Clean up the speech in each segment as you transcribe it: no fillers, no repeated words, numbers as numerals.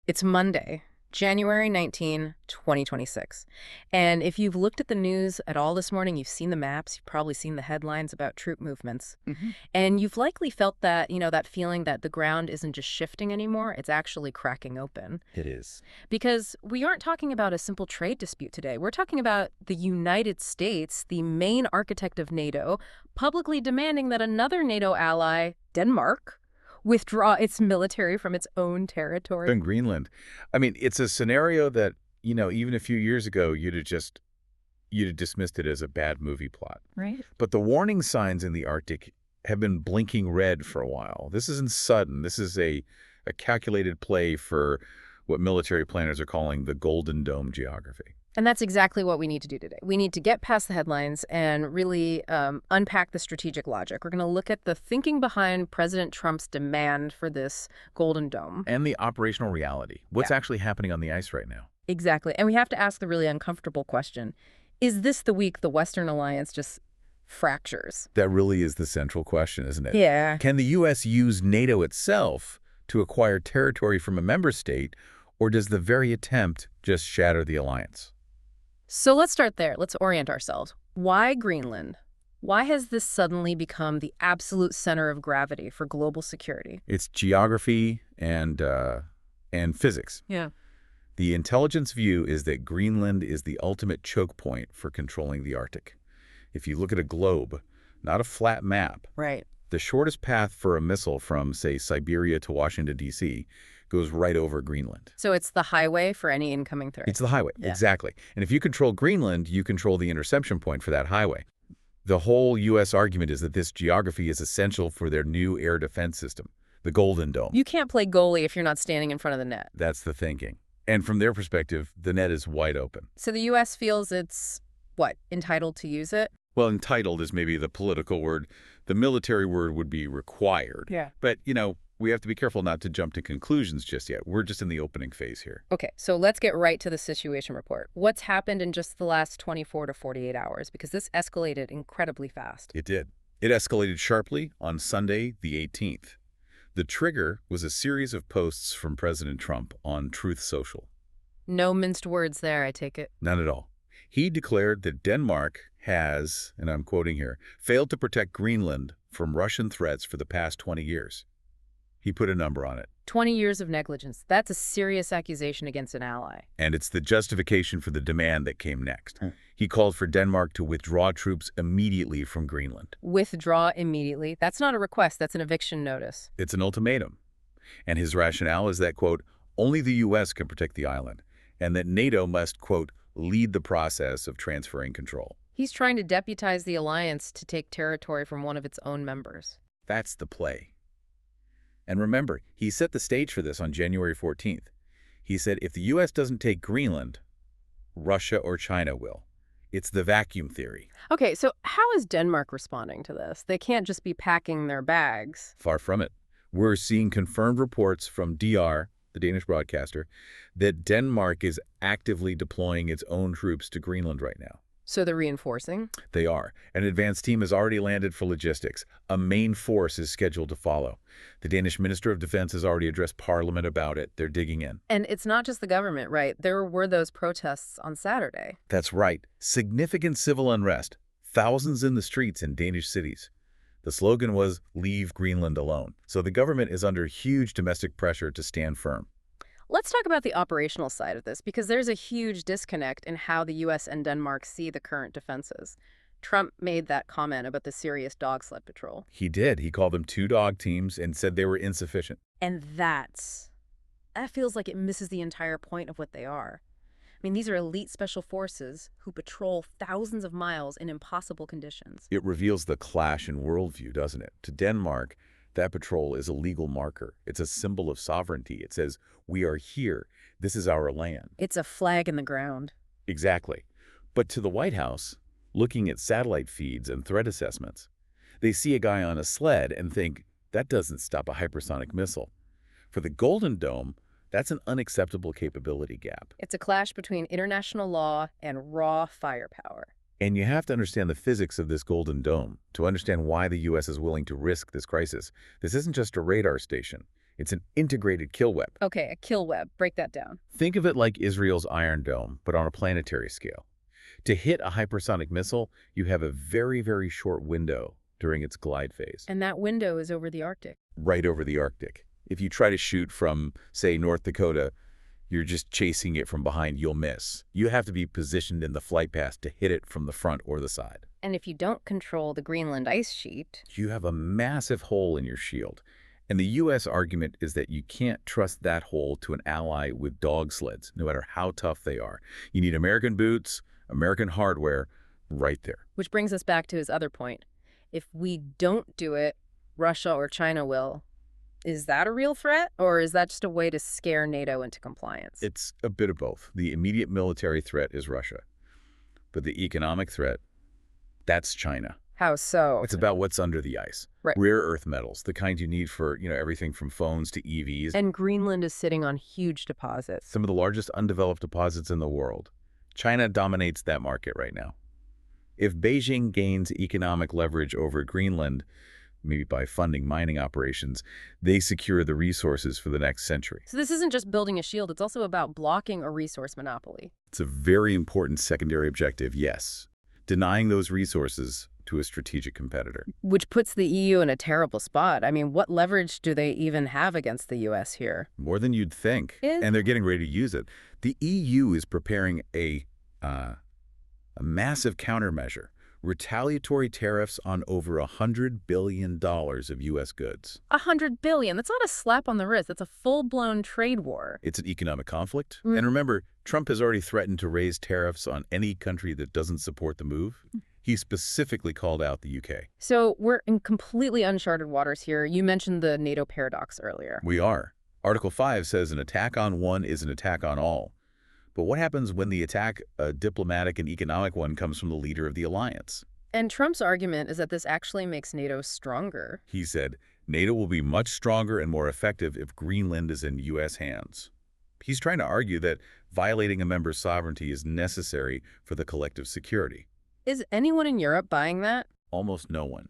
It's Monday, January 19, 2026. And if you've looked at the news at all this morning, you've seen the maps, you've probably seen the headlines about troop movements. Hmm. And you've likely felt that, that feeling that the ground isn't just shifting anymore, it's actually cracking open. It is. Because we aren't talking about a simple trade dispute today. We're talking about the United States, the main architect of NATO, publicly demanding that another NATO ally, Denmark, withdraw its military from its own territory. In Greenland. I mean, it's a scenario that, even a few years ago, you'd have dismissed it as a bad movie plot. Right. But the warning signs in the Arctic have been blinking red for a while. This isn't sudden. This is a calculated play for what military planners are calling the Golden Dome geography. And that's exactly what we need to do today. We need to get past the headlines and really unpack the strategic logic. We're going to look at the thinking behind President Trump's demand for this Golden Dome. And the operational reality. What's actually happening on the ice right now? Exactly. And we have to ask the really uncomfortable question. Is this the week the Western alliance just fractures? That really is the central question, isn't it? Yeah. Can the U.S. use NATO itself to acquire territory from a member state, or does the very attempt just shatter the alliance? So let's start there. Let's orient ourselves. Why Greenland? Why has this suddenly become the absolute center of gravity for global security? It's geography and physics. Yeah. The intelligence view is that Greenland is the ultimate choke point for controlling the Arctic. If you look at a globe, not a flat map, Right. the shortest path for a missile from, say, Siberia to Washington, D.C., goes right over Greenland. So it's the highway for any incoming threat. It's the highway, Yeah. exactly. And if you control Greenland, you control the interception point for that highway. The whole U.S. argument is that this geography is essential for their new air defense system, the Golden Dome. You can't play goalie if you're not standing in front of the net. That's the thinking. And from their perspective, the net is wide open. So the U.S. feels it's, entitled to use it? Well, entitled is maybe the political word. The military word would be required. Yeah. But, we have to be careful not to jump to conclusions just yet. We're just in the opening phase here. Okay, so let's get right to the situation report. What's happened in just the last 24 to 48 hours? Because this escalated incredibly fast. It did. It escalated sharply on Sunday, the 18th. The trigger was a series of posts from President Trump on Truth Social. No minced words there, I take it. None at all. He declared that Denmark has, and I'm quoting here, failed to protect Greenland from Russian threats for the past 20 years. He put a number on it. 20 years of negligence. That's a serious accusation against an ally. And it's the justification for the demand that came next. He called for Denmark to withdraw troops immediately from Greenland. Withdraw immediately. That's not a request. That's an eviction notice. It's an ultimatum. And his rationale is that, quote, only the U.S. can protect the island, and that NATO must, quote, lead the process of transferring control. He's trying to deputize the alliance to take territory from one of its own members. That's the play. And remember, he set the stage for this on January 14th. He said if the U.S. doesn't take Greenland, Russia or China will. It's the vacuum theory. Okay, so how is Denmark responding to this? They can't just be packing their bags. Far from it. We're seeing confirmed reports from DR, the Danish broadcaster, that Denmark is actively deploying its own troops to Greenland right now. So they're reinforcing? They are. An advanced team has already landed for logistics. A main force is scheduled to follow. The Danish Minister of Defense has already addressed Parliament about it. They're digging in. And it's not just the government, right? There were those protests on Saturday. That's right. Significant civil unrest. Thousands in the streets in Danish cities. The slogan was, "Leave Greenland alone." So the government is under huge domestic pressure to stand firm. Let's talk about the operational side of this, because there's a huge disconnect in how the U.S. and Denmark see the current defenses. Trump made that comment about the serious dog sled patrol. He did. He called them two dog teams and said they were insufficient. And that feels like it misses the entire point of what they are. I mean, these are elite special forces who patrol thousands of miles in impossible conditions. It reveals the clash in worldview, doesn't it? To Denmark, that patrol is a legal marker. It's a symbol of sovereignty. It says, we are here. This is our land. It's a flag in the ground. Exactly. But to the White House, looking at satellite feeds and threat assessments, they see a guy on a sled and think, that doesn't stop a hypersonic missile. For the Golden Dome, that's an unacceptable capability gap. It's a clash between international law and raw firepower. And you have to understand the physics of this Golden Dome to understand why the U.S. is willing to risk this crisis. This isn't just a radar station. It's an integrated kill web. Okay, a kill web. Break that down. Think of it like Israel's Iron Dome, but on a planetary scale. To hit a hypersonic missile, you have a very, very short window during its glide phase. And that window is over the Arctic. Right over the Arctic. If you try to shoot from, say, North Dakota, you're just chasing it from behind, you'll miss. You have to be positioned in the flight path to hit it from the front or the side. And if you don't control the Greenland ice sheet... You have a massive hole in your shield. And the U.S. argument is that you can't trust that hole to an ally with dog sleds, no matter how tough they are. You need American boots, American hardware, right there. Which brings us back to his other point. If we don't do it, Russia or China will. Is that a real threat, or is that just a way to scare NATO into compliance? It's a bit of both. The immediate military threat is Russia. But the economic threat, that's China. How so? It's about what's under the ice. Right. Rare earth metals, the kind you need for, everything from phones to EVs. And Greenland is sitting on huge deposits. Some of the largest undeveloped deposits in the world. China dominates that market right now. If Beijing gains economic leverage over Greenland, maybe by funding mining operations, they secure the resources for the next century. So this isn't just building a shield, it's also about blocking a resource monopoly. It's a very important secondary objective, yes. Denying those resources to a strategic competitor. Which puts the EU in a terrible spot. I mean, what leverage do they even have against the U.S. here? More than you'd think. And they're getting ready to use it. The EU is preparing a massive countermeasure. Retaliatory tariffs on over $100 billion of U.S. goods. $100 billion? That's not a slap on the wrist. That's a full-blown trade war. It's an economic conflict. And remember, Trump has already threatened to raise tariffs on any country that doesn't support the move. He specifically called out the UK. So we're in completely uncharted waters here. You mentioned the NATO paradox earlier. We are. Article 5 says an attack on one is an attack on all. But what happens when the attack, a diplomatic and economic one, comes from the leader of the alliance? And Trump's argument is that this actually makes NATO stronger. He said, NATO will be much stronger and more effective if Greenland is in U.S. hands. He's trying to argue that violating a member's sovereignty is necessary for the collective security. Is anyone in Europe buying that? Almost no one.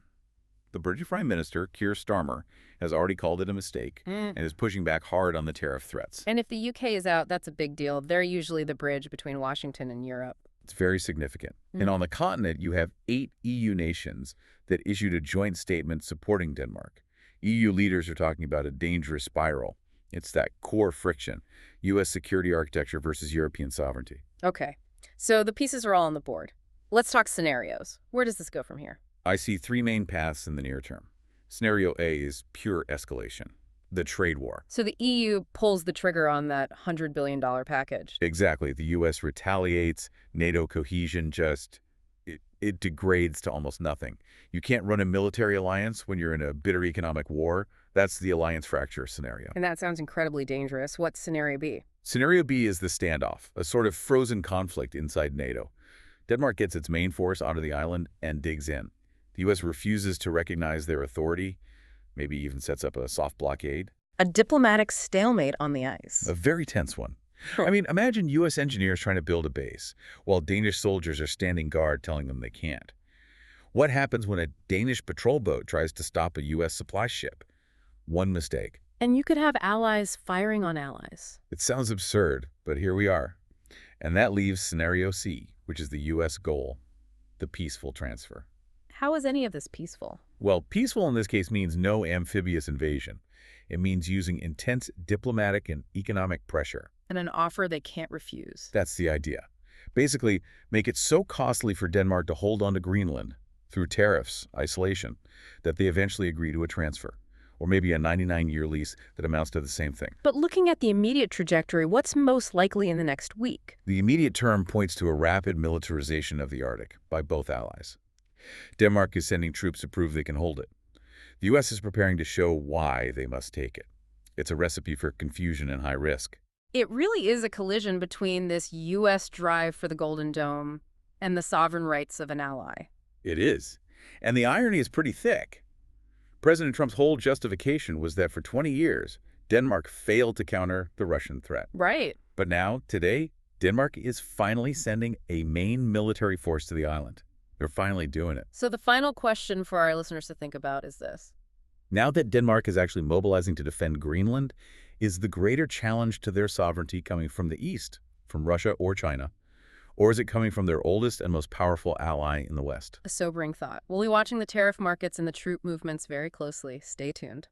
The British Prime Minister, Keir Starmer, has already called it a mistake and is pushing back hard on the tariff threats. And if the UK is out, that's a big deal. They're usually the bridge between Washington and Europe. It's very significant. And on the continent, you have 8 EU nations that issued a joint statement supporting Denmark. EU leaders are talking about a dangerous spiral. It's that core friction, U.S. security architecture versus European sovereignty. Okay, so the pieces are all on the board. Let's talk scenarios. Where does this go from here? I see 3 main paths in the near term. Scenario A is pure escalation, the trade war. So the EU pulls the trigger on that $100 billion package. Exactly. The U.S. retaliates, NATO cohesion it degrades to almost nothing. You can't run a military alliance when you're in a bitter economic war. That's the alliance fracture scenario. And that sounds incredibly dangerous. What's scenario B? Scenario B is the standoff, a sort of frozen conflict inside NATO. Denmark gets its main force onto the island and digs in. The U.S. refuses to recognize their authority, maybe even sets up a soft blockade. A diplomatic stalemate on the ice. A very tense one. I mean, imagine U.S. engineers trying to build a base, while Danish soldiers are standing guard telling them they can't. What happens when a Danish patrol boat tries to stop a U.S. supply ship? One mistake. And you could have allies firing on allies. It sounds absurd, but here we are. And that leaves scenario C, which is the U.S. goal, the peaceful transfer. How is any of this peaceful? Well, peaceful in this case means no amphibious invasion. It means using intense diplomatic and economic pressure. And an offer they can't refuse. That's the idea. Basically, make it so costly for Denmark to hold on to Greenland, through tariffs, isolation, that they eventually agree to a transfer. Or maybe a 99-year lease that amounts to the same thing. But looking at the immediate trajectory, what's most likely in the next week? The immediate term points to a rapid militarization of the Arctic by both allies. Denmark is sending troops to prove they can hold it. The U.S. is preparing to show why they must take it. It's a recipe for confusion and high risk. It really is a collision between this U.S. drive for the Golden Dome and the sovereign rights of an ally. It is. And the irony is pretty thick. President Trump's whole justification was that for 20 years, Denmark failed to counter the Russian threat. Right. But now, today, Denmark is finally sending a main military force to the island. They're finally doing it. So the final question for our listeners to think about is this. Now that Denmark is actually mobilizing to defend Greenland, is the greater challenge to their sovereignty coming from the east, from Russia or China? Or is it coming from their oldest and most powerful ally in the West? A sobering thought. We'll be watching the tariff markets and the troop movements very closely. Stay tuned.